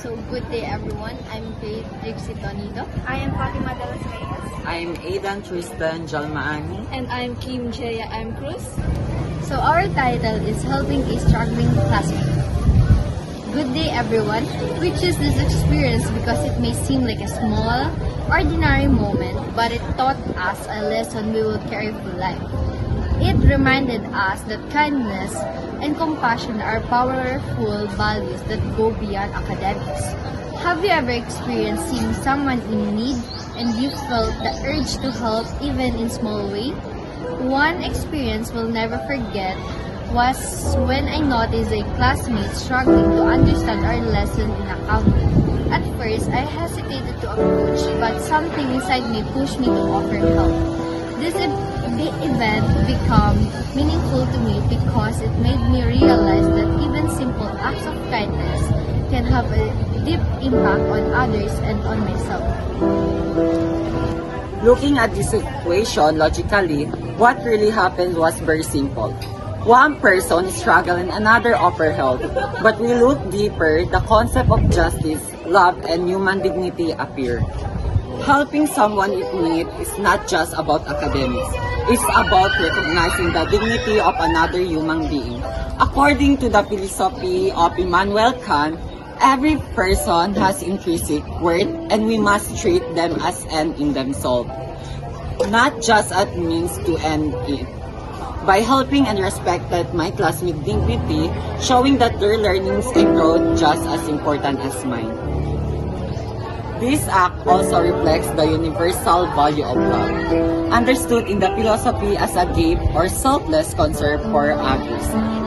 So, good day everyone. I'm Faith Trixie Tonido. I am Fatima de los Reyes. I'm Aidan Tristan Jalmaani. And I'm Kim Jaya M. Cruz. So, our title is Helping a Struggling Classmate. Good day everyone. We choose this experience because it may seem like a small, ordinary moment, but it taught us a lesson we will carry for life. It reminded us that kindness and compassion are powerful values that go beyond academics. Have you ever experienced seeing someone in need and you felt the urge to help even in small way? One experience we'll never forget was when I noticed a classmate struggling to understand our lesson in accounting. At first, I hesitated to approach, but something inside me pushed me to offer help. This event became meaningful to me because it made me realize that even simple acts of kindness can have a deep impact on others and on myself. Looking at this equation logically, what really happened was very simple. One person struggled and another offered help. But we look deeper, the concept of justice, love, and human dignity appear. Helping someone in need is not just about academics. It's about recognizing the dignity of another human being. According to the philosophy of Immanuel Kant, every person has intrinsic worth and we must treat them as end in themselves, not just as means to end it. By helping and respecting my classmate dignity, showing that their learnings and growth just as important as mine. This act also reflects the universal value of love, understood in the philosophy as a gift or selfless concern for others.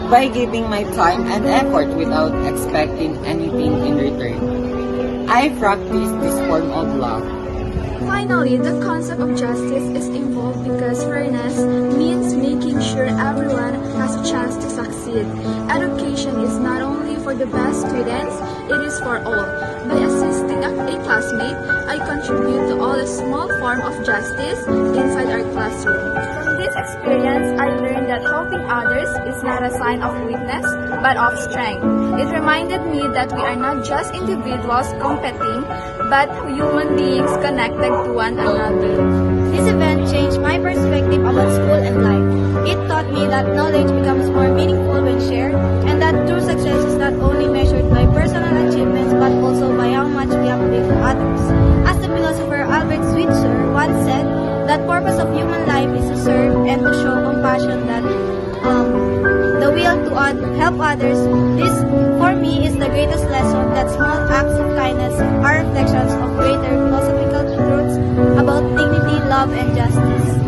By giving my time and effort without expecting anything in return, I practice this form of love. Finally, the concept of justice is involved because fairness means making sure everyone has a chance to succeed. Education is not only for the best students, it is for all. By assisting a classmate, I contribute to all a small form of justice inside our classroom. From this experience, I learned that helping others is not a sign of weakness, but of strength. It reminded me that we are not just individuals competing, but human beings connected to one another. This event changed my perspective about school and life. It taught me that knowledge becomes more meaningful when shared, and that true success is not only measured by personal achievements but also by how much we uplift others. As the philosopher Albert Schweitzer once said, that purpose of human life is to serve and to show compassion, that the will to help others. This, for me, is the greatest lesson, that small acts of kindness are reflections of greater philosophical truths about dignity, love, and justice.